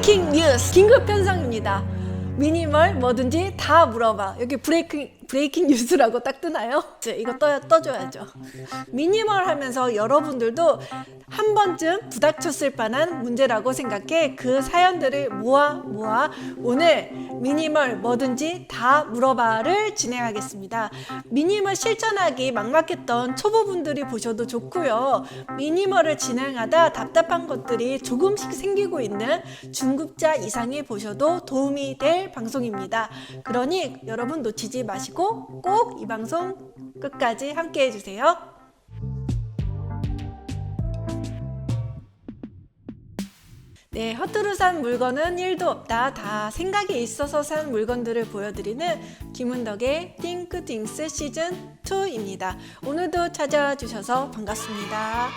브레이킹 뉴스 긴급 편성입니다. 미니멀 뭐든지 다 물어봐. 여기 브레이킹 뉴스라고 딱 뜨나요? 이거 떠줘야죠. 미니멀 하면서 여러분들도 한 번쯤 부닥쳤을 만한 문제라고 생각해 그 사연들을 모아 오늘 미니멀 뭐든지 다 물어봐를 진행하겠습니다. 미니멀 실천하기 막막했던 초보분들이 보셔도 좋고요. 미니멀을 진행하다 답답한 것들이 조금씩 생기고 있는 중급자 이상이 보셔도 도움이 될 방송입니다. 그러니 여러분 놓치지 마시고 꼭 이 방송 끝까지 함께 해주세요. 네, 허투루 산 물건은 1도 없다. 다 생각이 있어서 산 물건들을 보여드리는 김은덕의 띵크띵스 시즌2입니다. 오늘도 찾아주셔서 반갑습니다.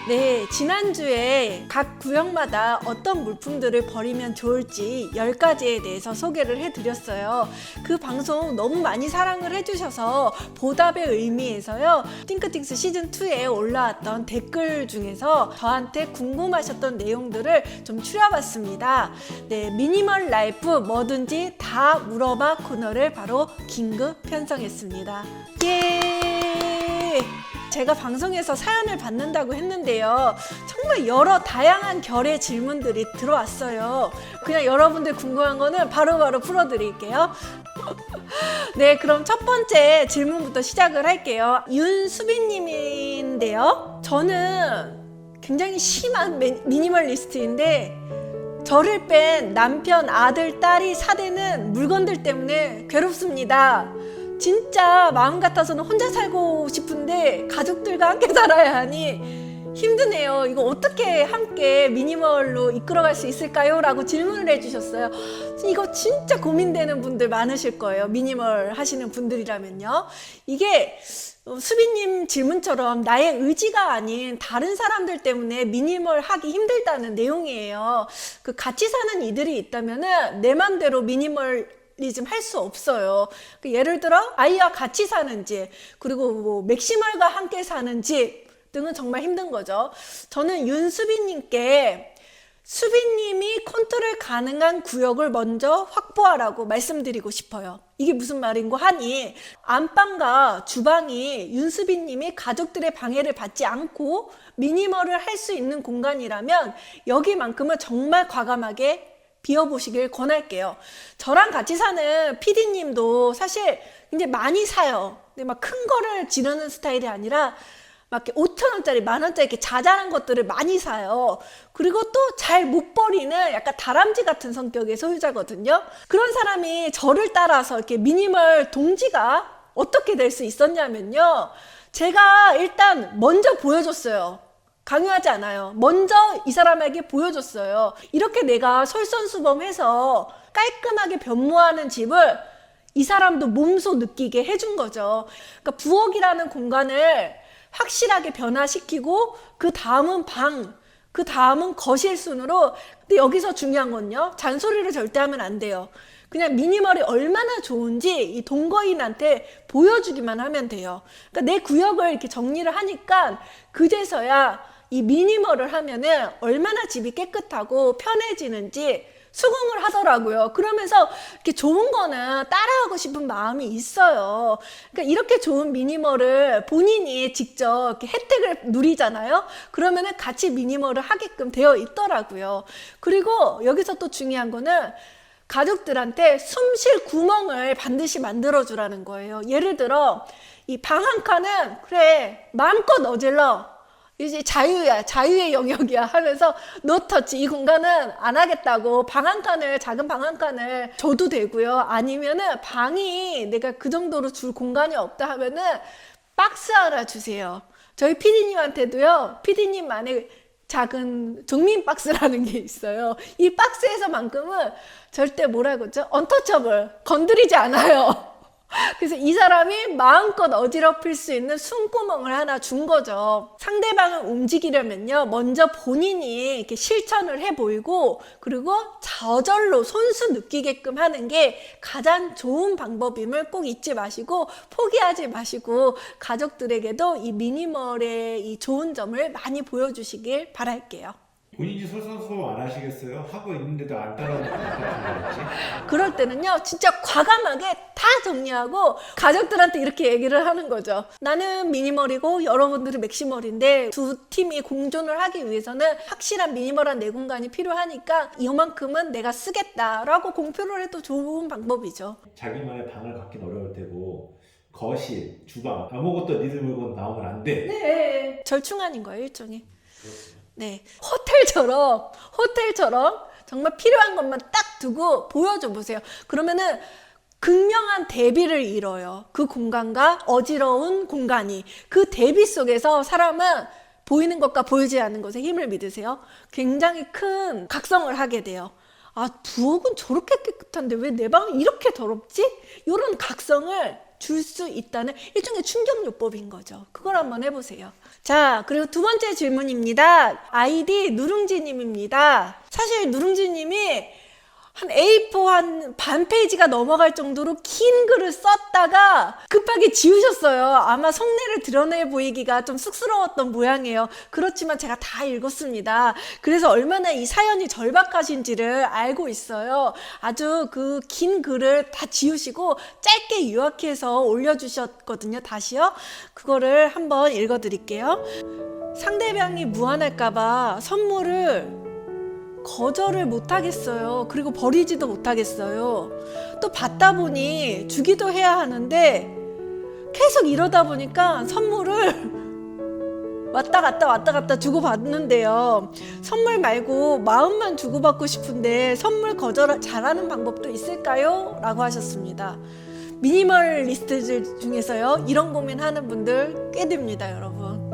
네, 지난주에 각 구역마다 어떤 물품들을 버리면 좋을지 10가지에 대해서 소개를 해드렸어요. 그 방송 너무 많이 사랑을 해주셔서 보답의 의미에서요. 띵크띵스 시즌2에 올라왔던 댓글 중에서 저한테 궁금하셨던 내용들을 좀 추려봤습니다. 네, 미니멀 라이프 뭐든지 다 물어봐 코너를 바로 긴급 편성했습니다. 예! 제가 방송에서 사연을 받는다고 했는데요. 정말 여러 다양한 결의 질문들이 들어왔어요. 그냥 여러분들 궁금한 거는 바로바로 풀어드릴게요. 네, 그럼 첫 번째 질문부터 시작을 할게요. 윤수빈님인데요. 저는 굉장히 심한 미니멀리스트인데 저를 뺀 남편, 아들, 딸이 사대는 물건들 때문에 괴롭습니다. 진짜 마음 같아서는 혼자 살고 싶은데 가족들과 함께 살아야 하니 힘드네요. 이거 어떻게 함께 미니멀로 이끌어갈 수 있을까요? 라고 질문을 해주셨어요. 이거 진짜 고민되는 분들 많으실 거예요. 미니멀 하시는 분들이라면요. 이게 수빈님 질문처럼 나의 의지가 아닌 다른 사람들 때문에 미니멀 하기 힘들다는 내용이에요. 그 같이 사는 이들이 있다면은 내 맘대로 미니멀리즘 할 수 없어요. 예를 들어 아이와 같이 사는지 그리고 뭐 맥시멀과 함께 사는지 등은 정말 힘든 거죠. 저는 윤수빈님께 수빈님이 컨트롤 가능한 구역을 먼저 확보하라고 말씀드리고 싶어요. 이게 무슨 말인고 하니 안방과 주방이 윤수빈님이 가족들의 방해를 받지 않고 미니멀을 할 수 있는 공간이라면 여기만큼은 정말 과감하게 비워보시길 권할게요. 저랑 같이 사는 PD님도 사실 이제 많이 사요. 근데 막 큰 거를 지르는 스타일이 아니라 막 5,000원짜리, 만원짜리 이렇게 자잘한 것들을 많이 사요. 그리고 또 잘 못 버리는 약간 다람쥐 같은 성격의 소유자거든요. 그런 사람이 저를 따라서 이렇게 미니멀 동지가 어떻게 될 수 있었냐면요. 제가 일단 먼저 보여줬어요. 강요하지 않아요. 먼저 이 사람에게 보여줬어요. 이렇게 내가 솔선수범해서 깔끔하게 변모하는 집을 이 사람도 몸소 느끼게 해준 거죠. 그러니까 부엌이라는 공간을 확실하게 변화시키고 그 다음은 방, 그 다음은 거실 순으로. 근데 여기서 중요한 건요. 잔소리를 절대 하면 안 돼요. 그냥 미니멀이 얼마나 좋은지 이 동거인한테 보여주기만 하면 돼요. 그러니까 내 구역을 이렇게 정리를 하니까 그제서야 이 미니멀을 하면은 얼마나 집이 깨끗하고 편해지는지 수긍을 하더라고요. 그러면서 이렇게 좋은 거는 따라하고 싶은 마음이 있어요. 그러니까 이렇게 좋은 미니멀을 본인이 직접 이렇게 혜택을 누리잖아요. 그러면은 같이 미니멀을 하게끔 되어 있더라고요. 그리고 여기서 또 중요한 거는 가족들한테 숨 쉴 구멍을 반드시 만들어주라는 거예요. 예를 들어 이 방 한 칸은 그래 마음껏 어질러. 이제 자유야, 자유의 영역이야 하면서 노터치 이 공간은 안 하겠다고 방 한 칸을, 작은 방 한 칸을 줘도 되고요. 아니면은 방이 내가 그 정도로 줄 공간이 없다 하면은 박스 하나 주세요. 저희 PD님한테도요, PD님만의 작은 종민 박스라는 게 있어요. 이 박스에서만큼은 절대 뭐라고 하죠? 언터처블, 건드리지 않아요. 그래서 이 사람이 마음껏 어지럽힐 수 있는 숨구멍을 하나 준 거죠. 상대방을 움직이려면요, 먼저 본인이 이렇게 실천을 해 보이고, 그리고 저절로 손수 느끼게끔 하는 게 가장 좋은 방법임을 꼭 잊지 마시고, 포기하지 마시고, 가족들에게도 이 미니멀의 이 좋은 점을 많이 보여주시길 바랄게요. 본인이 솔선수범 안 하시겠어요? 하고 있는데도 안 따라오는 거지? 그럴 때는요, 진짜 과감하게 다 정리하고 가족들한테 이렇게 얘기를 하는 거죠. 나는 미니멀이고 여러분들은 맥시멀인데 두 팀이 공존을 하기 위해서는 확실한 미니멀한 내 공간이 필요하니까 이만큼은 내가 쓰겠다라고 공표를 해도 좋은 방법이죠. 자기만의 방을 갖긴 어려울 테고 거실, 주방 아무것도 니들 물건 나오면 안 돼. 네. 절충안인 거예요, 일종의. 네. 호텔처럼 정말 필요한 것만 딱 두고 보여줘 보세요. 그러면은 극명한 대비를 이뤄요. 그 공간과 어지러운 공간이. 그 대비 속에서 사람은 보이는 것과 보이지 않는 것에 힘을 믿으세요. 굉장히 큰 각성을 하게 돼요. 아, 부엌은 저렇게 깨끗한데 왜 내 방은 이렇게 더럽지? 이런 각성을 줄 수 있다는 일종의 충격요법인 거죠. 그걸 한번 해보세요. 자, 그리고 두 번째 질문입니다. 아이디 누룽지님입니다. 사실 누룽지님이 한 A4 한 반 페이지가 넘어갈 정도로 긴 글을 썼다가 급하게 지우셨어요. 아마 속내를 드러내 보이기가 좀 쑥스러웠던 모양이에요. 그렇지만 제가 다 읽었습니다. 그래서 얼마나 이 사연이 절박하신지를 알고 있어요. 아주 그 긴 글을 다 지우시고 짧게 요약해서 올려주셨거든요. 다시요. 그거를 한번 읽어드릴게요. 상대방이 무안할까봐 선물을 거절을 못하겠어요. 그리고 버리지도 못하겠어요. 또 받다 보니 주기도 해야 하는데 계속 이러다 보니까 선물을 왔다 갔다 주고받는데요. 선물 말고 마음만 주고받고 싶은데 선물 거절 잘하는 방법도 있을까요? 라고 하셨습니다. 미니멀리스트들 중에서요, 이런 고민하는 분들 꽤 됩니다, 여러분.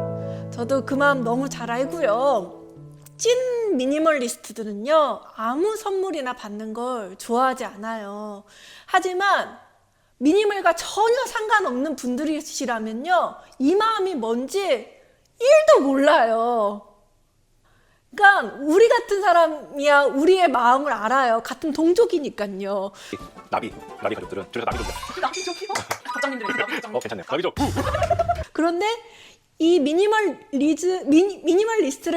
저도 그 마음 너무 잘 알고요. 찐 미니멀리스트들은요, 아무 선물이나 받는 걸 좋아하지 않아요. 하지만 미니멀과 전혀 상관없는 분들이시라면요, 이 마음이 뭔지 1도 몰라요. 그러니까 우리 같은 사람이야 우리의 마음을 알아요. 같은 동족이니까요. 나비 가족들은 그래서 나비족이야. 나비족이요? 과장님들이 나비족. 괜찮네. 나비족. 그런데 이 미니멀리스트를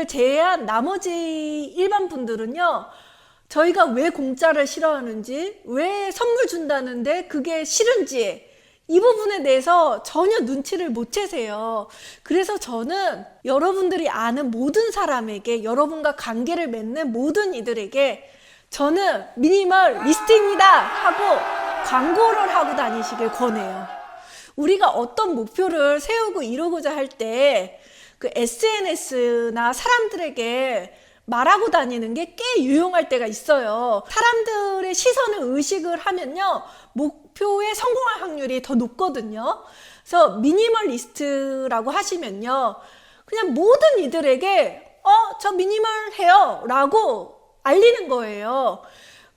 제외한 나머지 일반 분들은요, 저희가 왜 공짜를 싫어하는지, 왜 선물 준다는데 그게 싫은지, 이 부분에 대해서 전혀 눈치를 못 채세요. 그래서 저는 여러분들이 아는 모든 사람에게, 여러분과 관계를 맺는 모든 이들에게 저는 미니멀리스트입니다 하고 광고를 하고 다니시길 권해요. 우리가 어떤 목표를 세우고 이루고자 할 때 그 SNS나 사람들에게 말하고 다니는 게 꽤 유용할 때가 있어요. 사람들의 시선을 의식을 하면요, 목표에 성공할 확률이 더 높거든요. 그래서 미니멀리스트라고 하시면요, 그냥 모든 이들에게 저 미니멀해요 라고 알리는 거예요.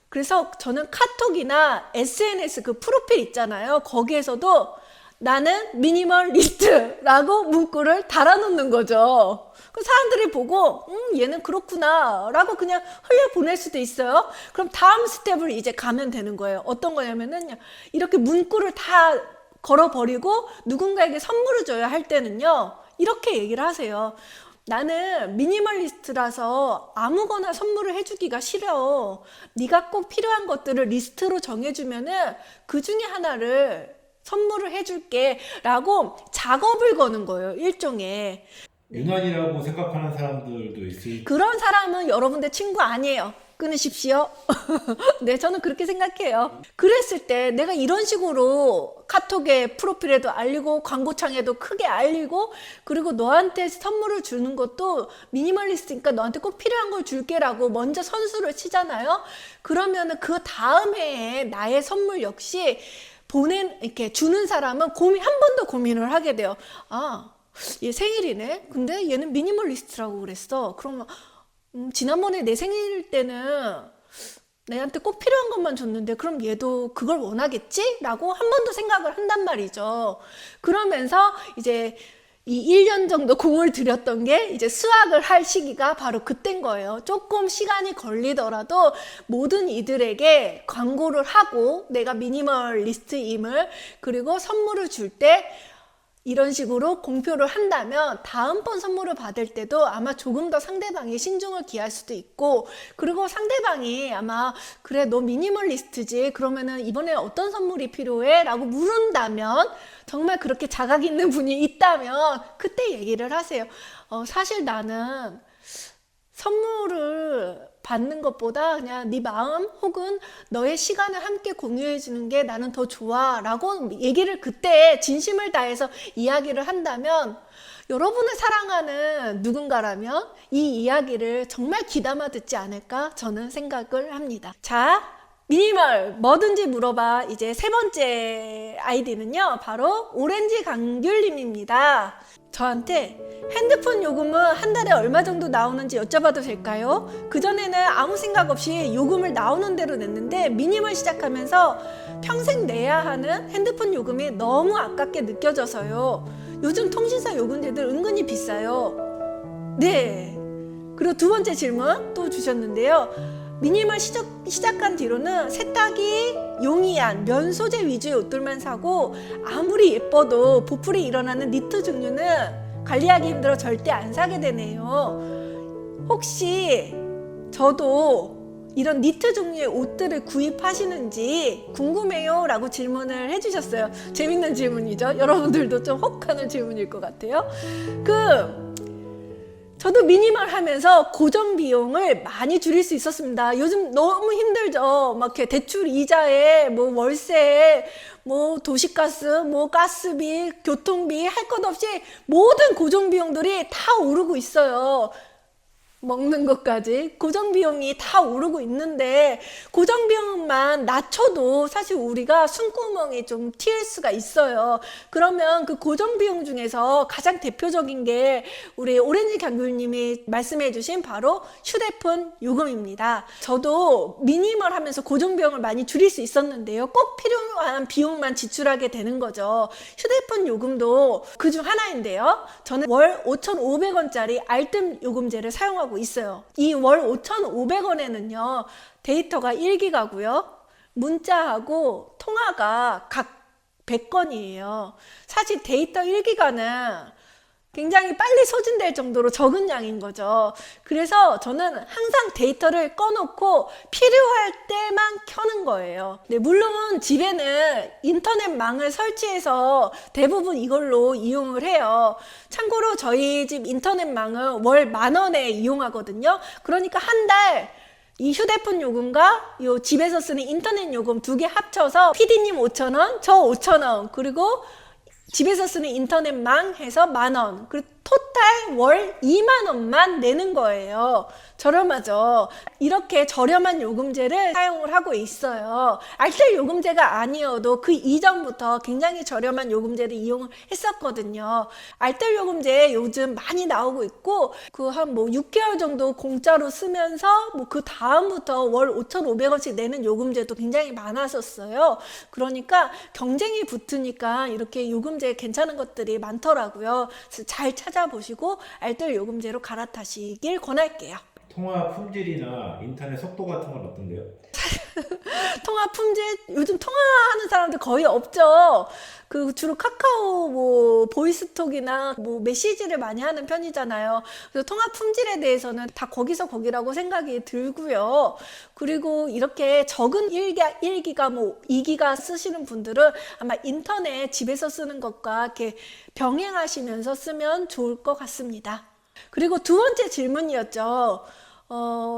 그래서 저는 카톡이나 SNS 그 프로필 있잖아요. 거기에서도 나는 미니멀리스트라고 문구를 달아놓는 거죠. 그 사람들이 보고 얘는 그렇구나 라고 그냥 흘려보낼 수도 있어요. 그럼 다음 스텝을 이제 가면 되는 거예요. 어떤 거냐면은 이렇게 문구를 다 걸어버리고 누군가에게 선물을 줘야 할 때는요, 이렇게 얘기를 하세요. 나는 미니멀리스트라서 아무거나 선물을 해주기가 싫어. 네가 꼭 필요한 것들을 리스트로 정해주면은 그 중에 하나를 선물을 해줄게 라고 작업을 거는 거예요. 일종의. 유난이라고 생각하는 사람들도 있을. 그런 사람은 여러분들 친구 아니에요. 끊으십시오. 네, 저는 그렇게 생각해요. 그랬을 때 내가 이런 식으로 카톡에 프로필에도 알리고 광고창에도 크게 알리고, 그리고 너한테 선물을 주는 것도 미니멀리스트니까 너한테 꼭 필요한 걸 줄게라고 먼저 선수를 치잖아요. 그러면은 그 다음 해에 나의 선물 역시 이렇게 주는 사람은 한 번 더 고민을 하게 돼요. 아, 얘 생일이네? 근데 얘는 미니멀리스트라고 그랬어. 그러면 지난번에 내 생일 때는 내한테 꼭 필요한 것만 줬는데 그럼 얘도 그걸 원하겠지? 라고 한 번 더 생각을 한단 말이죠. 그러면서 이제 이 1년 정도 공을 들였던 게 이제 수확을 할 시기가 바로 그때인 거예요. 조금 시간이 걸리더라도 모든 이들에게 광고를 하고 내가 미니멀리스트임을, 그리고 선물을 줄 때 이런 식으로 공표를 한다면 다음번 선물을 받을 때도 아마 조금 더 상대방이 신중을 기할 수도 있고, 그리고 상대방이 아마 그래 너 미니멀리스트지 그러면은 이번에 어떤 선물이 필요해? 라고 물은다면, 정말 그렇게 자각 있는 분이 있다면 그때 얘기를 하세요. 사실 나는 선물을 받는 것보다 그냥 네 마음 혹은 너의 시간을 함께 공유해 주는 게 나는 더 좋아 라고 얘기를 그때 진심을 다해서 이야기를 한다면, 여러분을 사랑하는 누군가라면 이 이야기를 정말 귀담아 듣지 않을까 저는 생각을 합니다. 자, 미니멀 뭐든지 물어봐. 이제 세 번째 아이디는요, 바로 오렌지 강귤님입니다. 저한테 핸드폰 요금은 한 달에 얼마 정도 나오는지 여쭤봐도 될까요? 그전에는 아무 생각 없이 요금을 나오는 대로 냈는데 미니멀 시작하면서 평생 내야 하는 핸드폰 요금이 너무 아깝게 느껴져서요. 요즘 통신사 요금제들 은근히 비싸요. 네. 그리고 두 번째 질문 또 주셨는데요. 미니멀 시작한 뒤로는 세탁이 용이한 면 소재 위주의 옷들만 사고, 아무리 예뻐도 보풀이 일어나는 니트 종류는 관리하기 힘들어 절대 안 사게 되네요. 혹시 저도 이런 니트 종류의 옷들을 구입하시는지 궁금해요 라고 질문을 해주셨어요. 재밌는 질문이죠. 여러분들도 좀 혹하는 질문일 것 같아요. 저도 미니멀 하면서 고정 비용을 많이 줄일 수 있었습니다. 요즘 너무 힘들죠. 막 이렇게 대출 이자에 뭐 월세, 뭐 도시가스, 뭐 가스비, 교통비 할 것 없이 모든 고정 비용들이 다 오르고 있어요. 먹는 것까지 고정 비용이 다 오르고 있는데, 고정 비용만 낮춰도 사실 우리가 숨구멍이 좀 튈 수가 있어요. 그러면 그 고정 비용 중에서 가장 대표적인 게 우리 오렌지 강귤님이 말씀해 주신 바로 휴대폰 요금입니다. 저도 미니멀 하면서 고정 비용을 많이 줄일 수 있었는데요, 꼭 필요한 비용만 지출하게 되는 거죠. 휴대폰 요금도 그중 하나인데요, 저는 월 5,500원짜리 알뜰 요금제를 사용하고 있어요. 이 월 5,500원에는요 데이터가 1기가고요 문자하고 통화가 각 100건이에요 사실 데이터 1기가는 굉장히 빨리 소진될 정도로 적은 양인 거죠. 그래서 저는 항상 데이터를 꺼놓고 필요할 때만 켜는 거예요. 네, 물론 집에는 인터넷망을 설치해서 대부분 이걸로 이용을 해요. 참고로 저희 집 인터넷망은 월 10,000원에 이용하거든요. 그러니까 한 달 이 휴대폰 요금과 요 집에서 쓰는 인터넷 요금 두 개 합쳐서 PD님 5,000원, 저 5,000원, 그리고 집에서 쓰는 인터넷망 해서 10,000원, 그리고 토탈 월 20,000원만 내는 거예요. 저렴하죠. 이렇게 저렴한 요금제를 사용을 하고 있어요. 알뜰 요금제가 아니어도 그 이전부터 굉장히 저렴한 요금제를 이용했었거든요. 알뜰 요금제 요즘 많이 나오고 있고, 그 한 뭐 6개월 정도 공짜로 쓰면서 뭐 그 다음부터 월 5,500원씩 내는 요금제도 굉장히 많았었어요. 그러니까 경쟁이 붙으니까 이렇게 요금제 괜찮은 것들이 많더라고요. 그래서 잘 찾아보시고 알뜰 요금제로 갈아타시길 권할게요. 통화 품질이나 인터넷 속도 같은 건 어떤데요? 통화 품질, 요즘 통화하는 사람들 거의 없죠. 주로 카카오 뭐 보이스톡이나 뭐 메시지를 많이 하는 편이잖아요. 그래서 통화 품질에 대해서는 다 거기라고 생각이 들고요. 그리고 이렇게 적은 1기가 뭐 2기가 쓰시는 분들은 아마 인터넷 집에서 쓰는 것과 이렇게 병행하시면서 쓰면 좋을 것 같습니다. 그리고 두 번째 질문이었죠.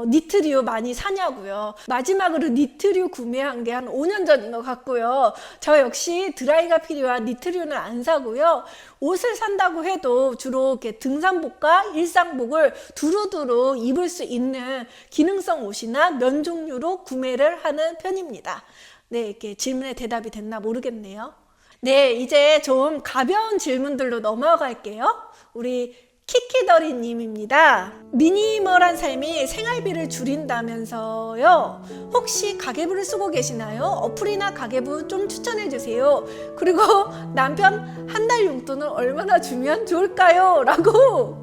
니트류 많이 사냐고요. 마지막으로 니트류 구매한 게 한 5년 전인 것 같고요. 저 역시 드라이가 필요한 니트류는 안 사고요. 옷을 산다고 해도 주로 이렇게 등산복과 일상복을 두루두루 입을 수 있는 기능성 옷이나 면 종류로 구매를 하는 편입니다. 네, 이렇게 질문에 대답이 됐나 모르겠네요. 네, 이제 좀 가벼운 질문들로 넘어갈게요. 우리 키키더리 님입니다. 미니멀한 삶이 생활비를 줄인다면서요. 혹시 가계부를 쓰고 계시나요? 어플이나 가계부 좀 추천해 주세요. 그리고 남편 한 달 용돈을 얼마나 주면 좋을까요? 라고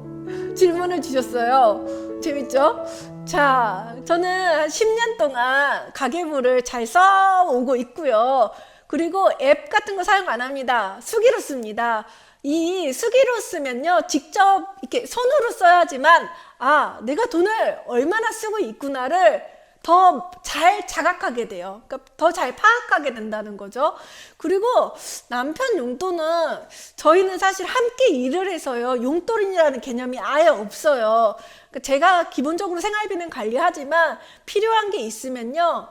질문을 주셨어요. 재밌죠? 자, 저는 한 10년 동안 가계부를 잘 써오고 있고요. 그리고 앱 같은 거 사용 안 합니다. 수기로 씁니다. 이 쓰기로 쓰면요, 직접 이렇게 손으로 써야지만, 아, 내가 돈을 얼마나 쓰고 있구나를 더 잘 자각하게 돼요. 그러니까 더 잘 파악하게 된다는 거죠. 그리고 남편 용돈은 저희는 사실 함께 일을 해서요, 용돈이라는 개념이 아예 없어요. 그러니까 제가 기본적으로 생활비는 관리하지만 필요한 게 있으면요,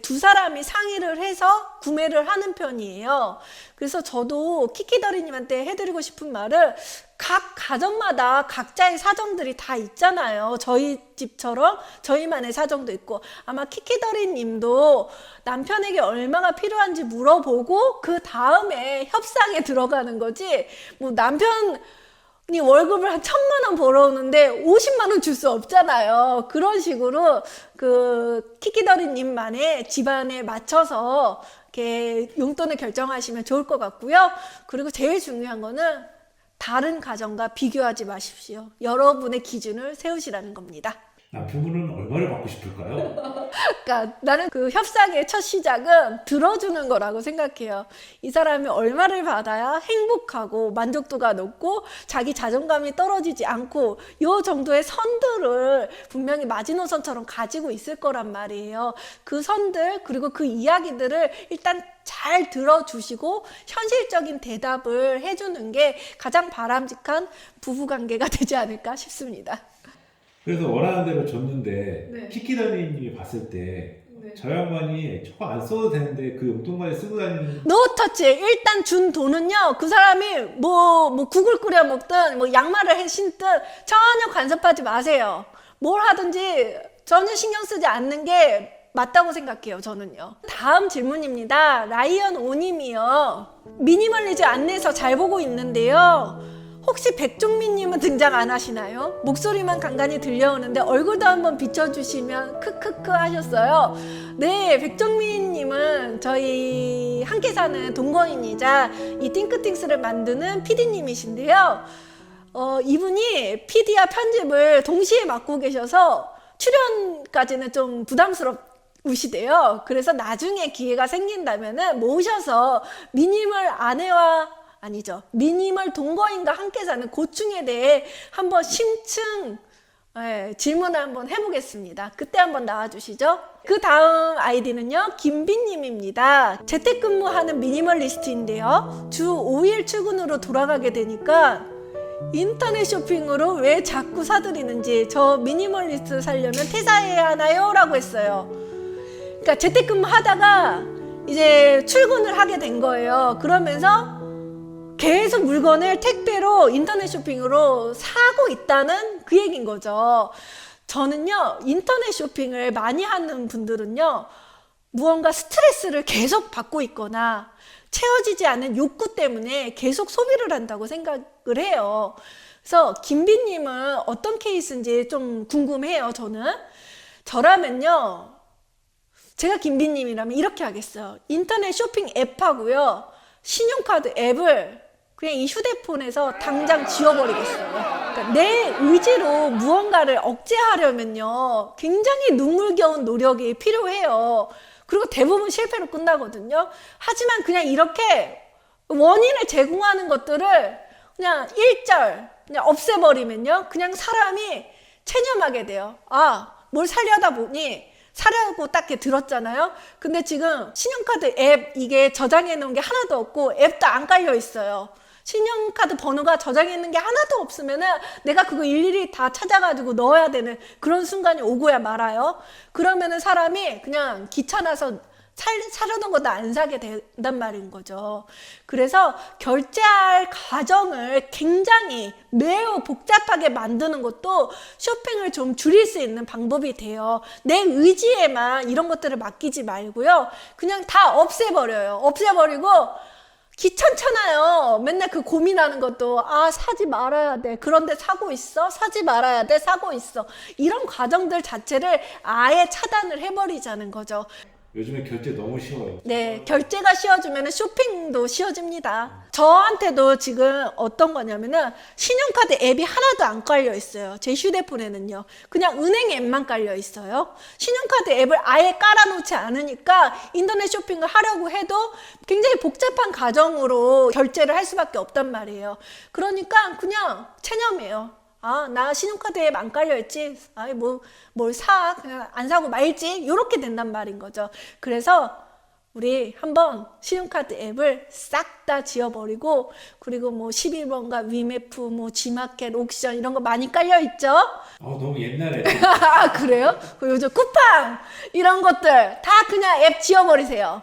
두 사람이 상의를 해서 구매를 하는 편이에요. 그래서 저도 키키더리님한테 해드리고 싶은 말은, 각 가정마다 각자의 사정들이 다 있잖아요. 저희 집처럼 저희만의 사정도 있고, 아마 키키더리님도 남편에게 얼마가 필요한지 물어보고 그 다음에 협상에 들어가는 거지, 뭐 남편 월급을 한 1,000만 원 벌어오는데 50만 원 줄 수 없잖아요. 그런 식으로 그 키키더리님만의 집안에 맞춰서 이렇게 용돈을 결정하시면 좋을 것 같고요. 그리고 제일 중요한 거는 다른 가정과 비교하지 마십시오. 여러분의 기준을 세우시라는 겁니다. 남편분은 얼마를 받고 싶을까요? 그러니까 나는 그 협상의 첫 시작은 들어주는 거라고 생각해요. 이 사람이 얼마를 받아야 행복하고 만족도가 높고 자기 자존감이 떨어지지 않고 요 정도의 선들을 분명히 마지노선처럼 가지고 있을 거란 말이에요. 그 선들, 그리고 그 이야기들을 일단 잘 들어주시고 현실적인 대답을 해주는 게 가장 바람직한 부부관계가 되지 않을까 싶습니다. 그래서 원하는 대로 줬는데 네. 키키더리님이 봤을 때 저 양반이 저거 안 써도 되는데 그 용돈까지 쓰고 다니는. 노터치. 일단 준 돈은요, 그 사람이 뭐 국을 끓여 먹든 뭐 양말을 해 신든 전혀 간섭하지 마세요. 뭘 하든지 전혀 신경 쓰지 않는 게 맞다고 생각해요, 저는요. 다음 질문입니다. 라이언 오님이요, 미니멀리즘 안내서 잘 보고 있는데요, 혹시 백종민님은 등장 안 하시나요? 목소리만 간간히 들려오는데 얼굴도 한번 비춰주시면 크크크 하셨어요. 네, 백종민님은 저희 함께 사는 동거인이자 이 띵크띵스를 만드는 PD님이신데요. 이분이 PD와 편집을 동시에 맡고 계셔서 출연까지는 좀 부담스럽으시대요. 그래서 나중에 기회가 생긴다면은 모셔서 미니멀 동거인과 함께 사는 고충에 대해 한번 심층 질문을 한번 해보겠습니다. 그때 한번 나와주시죠. 그 다음 아이디는요, 김비님입니다. 재택근무하는 미니멀리스트인데요, 주 5일 출근으로 돌아가게 되니까 인터넷 쇼핑으로 왜 자꾸 사들이는지, 저 미니멀리스트 살려면 퇴사해야 하나요? 라고 했어요. 그러니까 재택근무 하다가 이제 출근을 하게 된 거예요. 그러면서 계속 물건을 택배로, 인터넷 쇼핑으로 사고 있다는 그 얘기인 거죠. 저는요, 인터넷 쇼핑을 많이 하는 분들은요, 무언가 스트레스를 계속 받고 있거나 채워지지 않은 욕구 때문에 계속 소비를 한다고 생각을 해요. 그래서 김비님은 어떤 케이스인지 좀 궁금해요. 저라면요, 제가 김비님이라면 이렇게 하겠어요. 인터넷 쇼핑 앱하고요, 신용카드 앱을 그냥 이 휴대폰에서 당장 지워버리겠어요. 그러니까 내 의지로 무언가를 억제하려면요, 굉장히 눈물겨운 노력이 필요해요. 그리고 대부분 실패로 끝나거든요. 하지만 그냥 이렇게 원인을 제공하는 것들을 그냥 그냥 없애버리면요, 그냥 사람이 체념하게 돼요. 아, 뭘 사려다 보니 사려고 딱 이렇게 들었잖아요. 근데 지금 신용카드 앱 이게 저장해 놓은 게 하나도 없고 앱도 안 깔려 있어요. 신용카드 번호가 저장해 있는 게 하나도 없으면은 내가 그거 일일이 다 찾아가지고 넣어야 되는 그런 순간이 오고야 말아요. 그러면은 사람이 그냥 귀찮아서 사려던 것도 안 사게 된단 말인 거죠. 그래서 결제할 과정을 굉장히 매우 복잡하게 만드는 것도 쇼핑을 좀 줄일 수 있는 방법이 돼요. 내 의지에만 이런 것들을 맡기지 말고요, 그냥 다 없애버려요. 없애버리고, 귀찮잖아요. 맨날 그 고민하는 것도, 아, 사지 말아야 돼. 그런데 사고 있어? 사지 말아야 돼. 사고 있어. 이런 과정들 자체를 아예 차단을 해버리자는 거죠. 요즘에 결제 너무 쉬워요. 네, 결제가 쉬워지면 쇼핑도 쉬워집니다. 저한테도 지금 어떤 거냐면은 신용카드 앱이 하나도 안 깔려 있어요. 제 휴대폰에는요. 그냥 은행 앱만 깔려 있어요. 신용카드 앱을 아예 깔아놓지 않으니까 인터넷 쇼핑을 하려고 해도 굉장히 복잡한 과정으로 결제를 할 수밖에 없단 말이에요. 그러니까 그냥 체념해요. 아, 나 신용카드 앱 안 깔려있지? 아이, 뭘 사? 그냥 안 사고 말지? 이렇게 된단 말인 거죠. 그래서 우리 한번 신용카드 앱을 싹 다 지워버리고, 그리고 뭐 11번가 위메프, 뭐 G마켓, 옥션 이런 거 많이 깔려있죠? 너무 옛날에. 아, 그래요? 그리고 요즘 쿠팡! 이런 것들 다 그냥 앱 지워버리세요.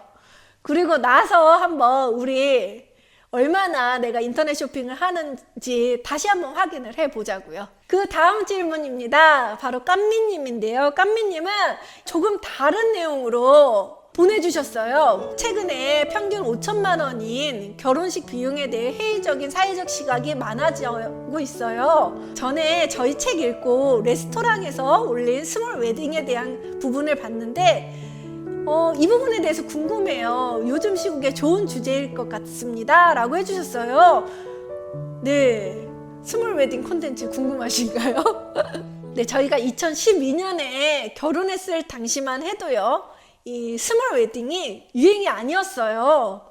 그리고 나서 한번 우리 얼마나 내가 인터넷 쇼핑을 하는지 다시 한번 확인을 해보자고요. 그 다음 질문입니다. 바로 깐미님인데요. 깐미님은 조금 다른 내용으로 보내주셨어요. 최근에 평균 5천만 원인 결혼식 비용에 대해 회의적인 사회적 시각이 많아지고 있어요. 전에 저희 책 읽고 레스토랑에서 올린 스몰 웨딩에 대한 부분을 봤는데 이 부분에 대해서 궁금해요. 요즘 시국에 좋은 주제일 것 같습니다. 라고 해주셨어요. 네, 스몰 웨딩 콘텐츠 궁금하신가요? 네, 저희가 2012년에 결혼했을 당시만 해도요, 이 스몰 웨딩이 유행이 아니었어요.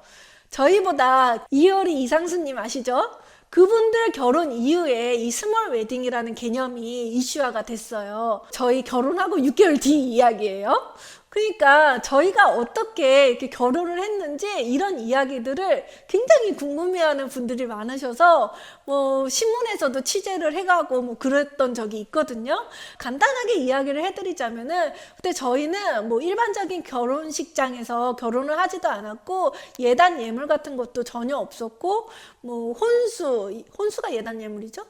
저희보다 이효리 이상수님 아시죠? 그분들 결혼 이후에 이 스몰 웨딩이라는 개념이 이슈화가 됐어요. 저희 결혼하고 6개월 뒤 이야기예요. 그러니까 저희가 어떻게 이렇게 결혼을 했는지 이런 이야기들을 굉장히 궁금해하는 분들이 많으셔서 뭐 신문에서도 취재를 해가고 뭐 그랬던 적이 있거든요. 간단하게 이야기를 해드리자면은 그때 저희는 뭐 일반적인 결혼식장에서 결혼을 하지도 않았고 예단 예물 같은 것도 전혀 없었고 뭐 혼수가 예단 예물이죠.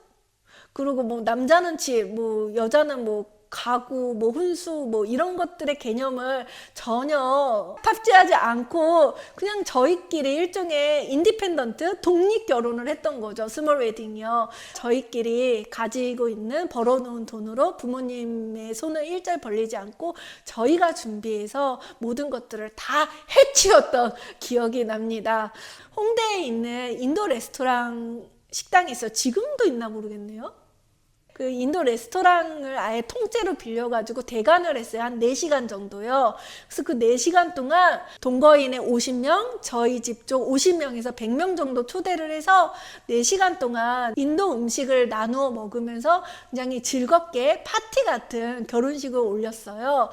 그리고 뭐 남자는 집, 뭐 여자는 뭐 가구, 뭐 혼수, 뭐 이런 것들의 개념을 전혀 탑재하지 않고 그냥 저희끼리 일종의 인디펜던트, 독립 결혼을 했던 거죠. 스몰 웨딩이요. 저희끼리 가지고 있는 벌어놓은 돈으로 부모님의 손을 일절 벌리지 않고 저희가 준비해서 모든 것들을 다 해치웠던 기억이 납니다. 홍대에 있는 인도 레스토랑 식당이 있어요. 지금도 있나 모르겠네요. 그 인도 레스토랑을 아예 통째로 빌려가지고 대관을 했어요. 한 4시간 정도요. 그래서 그 4시간 동안 동거인의 50명, 저희 집 쪽 50명에서 100명 정도 초대를 해서 4시간 동안 인도 음식을 나누어 먹으면서 굉장히 즐겁게 파티 같은 결혼식을 올렸어요.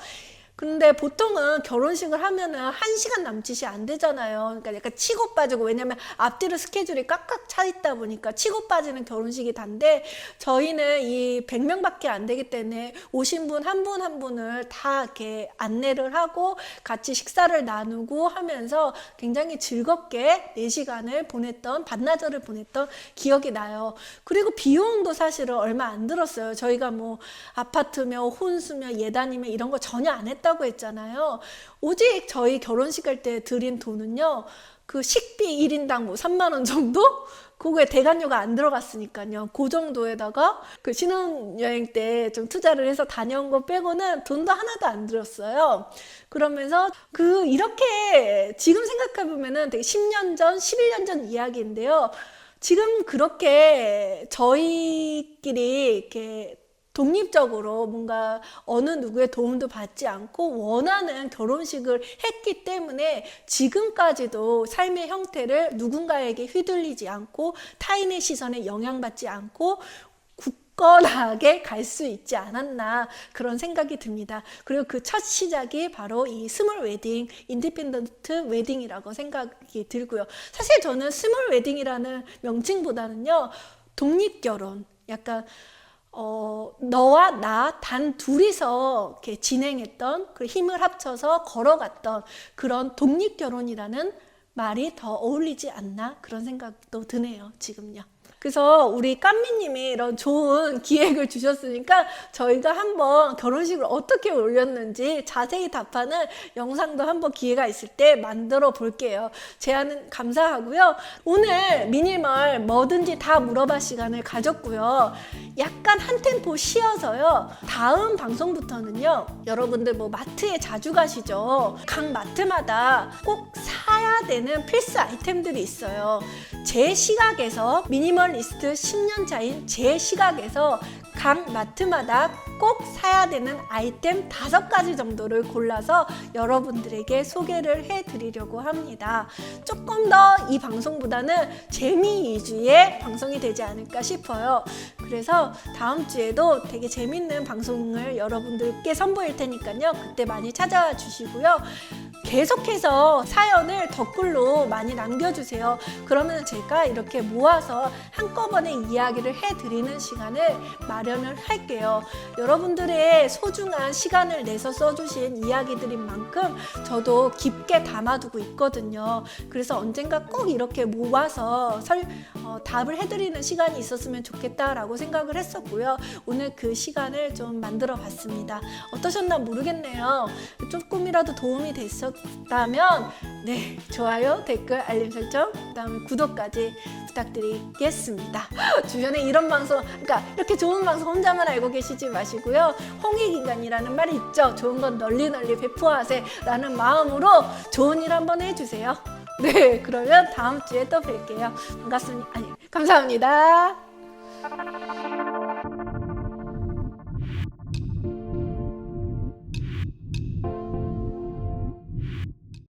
근데 보통은 결혼식을 하면은 1시간 남짓이 안 되잖아요. 그러니까 약간 치고 빠지고, 왜냐면 앞뒤로 스케줄이 꽉꽉 차 있다 보니까 치고 빠지는 결혼식이 단데, 저희는 이 100명밖에 안 되기 때문에 오신 분 한 분 한 분을 다 이렇게 안내를 하고 같이 식사를 나누고 하면서 굉장히 즐겁게 4시간을 보냈던, 반나절을 보냈던 기억이 나요. 그리고 비용도 사실은 얼마 안 들었어요. 저희가 뭐 아파트며 혼수며 예단이며 이런 거 전혀 안 했다 고 했잖아요. 오직 저희 결혼식 할 때 드린 돈은요, 그 식비 1인당 뭐 3만 원 정도? 그거에 대관료가 안 들어갔으니까요. 그 정도에다가 그 신혼여행 때 좀 투자를 해서 다녀온 거 빼고는 돈도 하나도 안 들었어요. 그러면서 이렇게 지금 생각해 보면은 되게 10년 전, 11년 전 이야기인데요. 지금 그렇게 저희끼리 이렇게 독립적으로 뭔가 어느 누구의 도움도 받지 않고 원하는 결혼식을 했기 때문에 지금까지도 삶의 형태를 누군가에게 휘둘리지 않고 타인의 시선에 영향받지 않고 굳건하게 갈 수 있지 않았나, 그런 생각이 듭니다. 그리고 그 첫 시작이 바로 이 스몰 웨딩, 인디펜던트 웨딩이라고 생각이 들고요. 사실 저는 스몰 웨딩이라는 명칭보다는요, 독립결혼, 약간 너와 나 단 둘이서 이렇게 진행했던, 그 힘을 합쳐서 걸어갔던 그런 독립결혼이라는 말이 더 어울리지 않나, 그런 생각도 드네요, 지금요. 그래서 우리 깐미님이 이런 좋은 기획을 주셨으니까 저희가 한번 결혼식을 어떻게 올렸는지 자세히 답하는 영상도 한번 기회가 있을 때 만들어 볼게요. 제안은 감사하고요. 오늘 미니멀 뭐든지 다 물어봐 시간을 가졌고요. 약간 한 템포 쉬어서요. 다음 방송부터는요. 여러분들 뭐 마트에 자주 가시죠? 각 마트마다 꼭 사야 되는 필수 아이템들이 있어요. 제 시각에서 미니멀리스트 10년 차인 제 시각에서 각 마트마다 꼭 사야 되는 아이템 5가지 정도를 골라서 여러분들에게 소개를 해드리려고 합니다. 조금 더 이 방송보다는 재미 위주의 방송이 되지 않을까 싶어요. 그래서 다음 주에도 되게 재밌는 방송을 여러분들께 선보일 테니까요. 그때 많이 찾아와 주시고요. 계속해서 사연을 댓글로 많이 남겨주세요. 그러면 제가 이렇게 모아서 한꺼번에 이야기를 해드리는 시간을 마련을 할게요. 여러분들의 소중한 시간을 내서 써주신 이야기들인 만큼 저도 깊게 담아두고 있거든요. 그래서 언젠가 꼭 이렇게 모아서 답을 해드리는 시간이 있었으면 좋겠다라고 생각을 했었고요. 오늘 그 시간을 좀 만들어 봤습니다. 어떠셨나 모르겠네요. 조금이라도 도움이 됐었다면 네, 좋아요, 댓글, 알림 설정, 그다음에 구독까지 부탁드리겠습니다. 주변에 이런 방송, 그러니까 이렇게 좋은 방송 혼자만 알고 계시지 마시고요. 홍익인간이라는 말이 있죠. 좋은 건 널리 널리 배포하세 라는 마음으로 좋은 일 한번 해주세요. 네, 그러면 다음 주에 또 뵐게요. 반갑습니다. 감사합니다.